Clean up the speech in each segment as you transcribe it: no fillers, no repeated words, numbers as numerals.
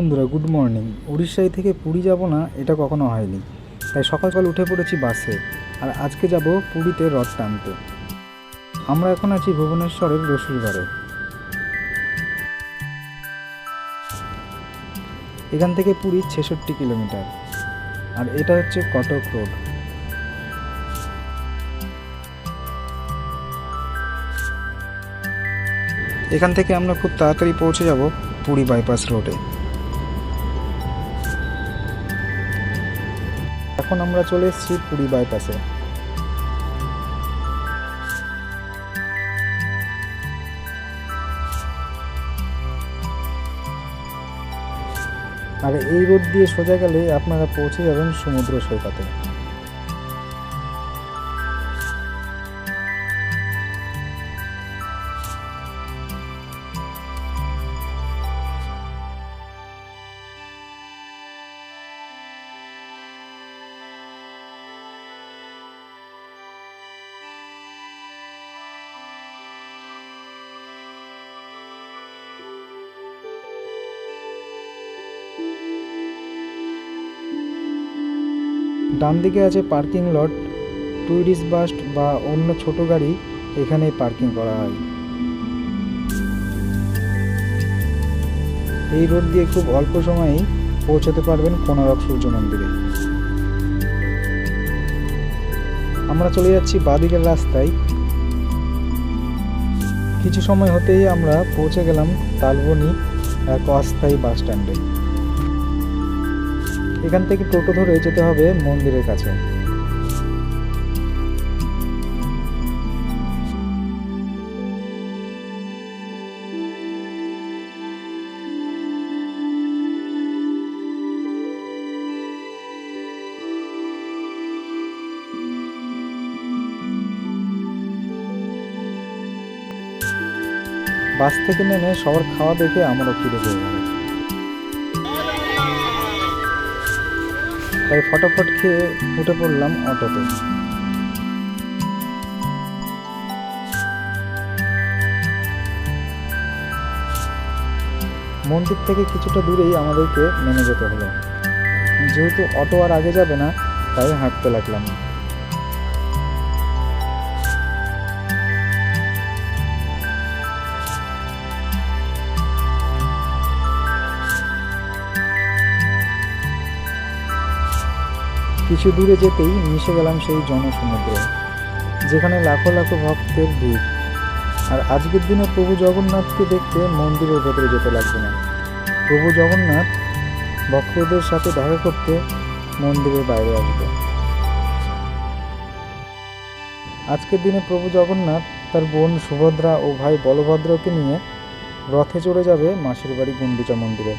বন্ধুরা, good morning. উড়িষ্যায় থেকে পুরী যাব না এটা কখনো হয়নি, তাই সকাল সকাল উঠে পড়েছি বাসে। আর আজকে যাব পুরীতে রথ টানতে। আমরা এখন আছি ভুবনেশ্বরের রসুলগড়ে। এখান থেকে পুরী 66 কিলোমিটার, আর এটা হচ্ছে কটক রোড। এখান থেকে আমরা খুব তাড়াতাড়ি পৌঁছে যাব পুরী বাইপাস রোডে। এখন আমরা চলে এসেছি পুরী বাইপাসে। আর এই রোড দিয়ে সোজা গেলে আপনারা পৌঁছে যাবেন সমুদ্র সৈকতে। ডান দিকে আছে পার্কিং লট। ট্যুরিস্ট বাস বা অন্য ছোট গাড়ি এখানেই পার্কিং করা হয়। এই রোড দিয়ে খুব অল্প সময়েই পৌঁছাতে পারবেন কোনারক সূর্য মন্দিরে। আমরা চলে যাচ্ছি বাঁদিকের রাস্তায়। কিছু সময় হতেই আমরা পৌঁছে গেলাম তালবনি এক অস্থায়ী বাস স্ট্যান্ডে। এখান থেকে টোটো ধরে যেতে হবে মন্দিরের কাছে। বাস থেকে নেমে সবার খাওয়া দেখে আমারও খিদে পেয়ে গেল, তাই ফটাফট খেয়ে উঠে পড়লাম অটোতে। মন্দির থেকে কিছুটা দূরেই আমাদেরকে নেমে যেতে হলো। যেহেতু অটো আর আগে যাবে না, তাই হাঁটতে লাগলাম। কিছু দূরে যেতেই মিশে গেলাম সেই জনসমুদ্রে, যেখানে লাখো লাখো ভক্তের ভিড়। আর আজকের দিনে প্রভু জগন্নাথকে দেখতে মন্দিরের ভেতরে যেতে লাগবে না। প্রভু জগন্নাথ ভক্তদের সাথে দেখা করতে মন্দিরের বাইরে আসবে। আজকের দিনে প্রভু জগন্নাথ তার বোন সুভদ্রা ও ভাই বলভদ্রকে নিয়ে রথে চড়ে যাবে মাসির বাড়ি গুন্ডিচা মন্দিরে।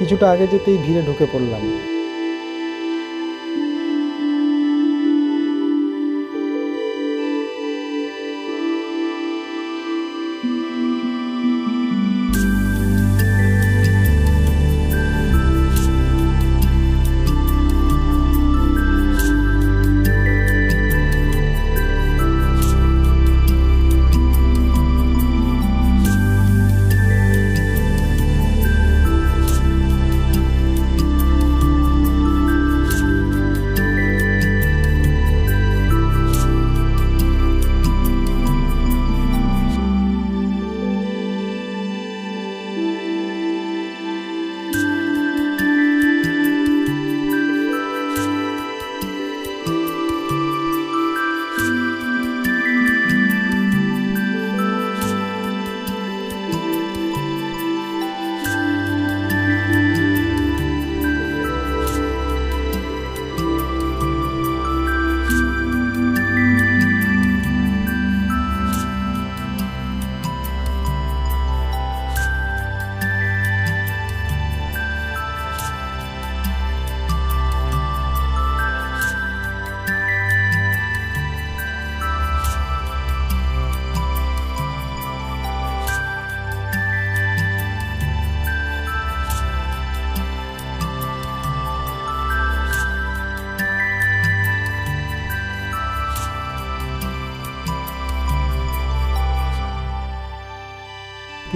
কিছুটা আগে যেতেই ভিড়ে ঢুকে পড়লাম।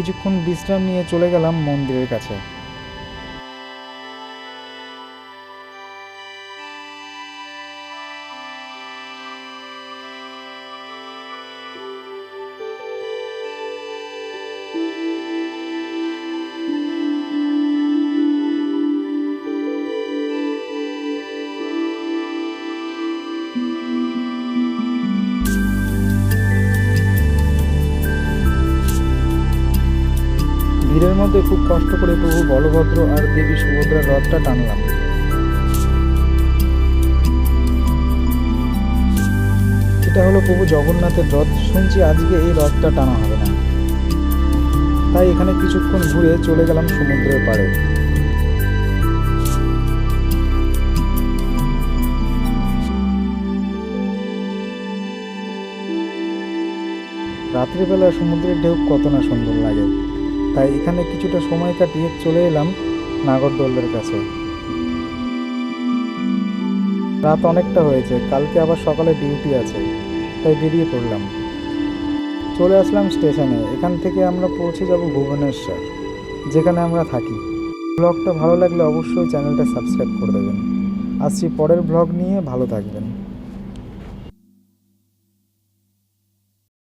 কিছুক্ষণ বিশ্রাম নিয়ে চলে গেলাম মন্দিরের কাছে। ভিড়ের মধ্যে খুব কষ্ট করে প্রভু বলভদ্র আর দেবী সুভদ্রার রথটা টানলাম। এটা হলো প্রভু জগন্নাথের রথ। শুনছি আজকে এই রথটা টানা হবে না, তাই এখানে কিছুক্ষণ ঘুরে চলে গেলাম সমুদ্রের পাড়ে। রাত্রিবেলা সমুদ্রের ঢেউ কত না সুন্দর লাগে, তাই এখানে কিছুটা সময় কাটিয়ে চলে এলাম নাগরদোলের কাছে। রাত অনেকটা হয়েছে, কালকে আবার সকালে ডিউটি আছে, তাই বেরিয়ে পড়লাম। চলে আসলাম স্টেশনে। এখান থেকে আমরা পৌঁছে যাব ভুবনেশ্বর, যেখানে আমরা থাকি। ব্লগটা ভালো লাগলে অবশ্যই চ্যানেলটা সাবস্ক্রাইব করে দেবেন। আসছি পরের ব্লগ নিয়ে, ভালো থাকবেন।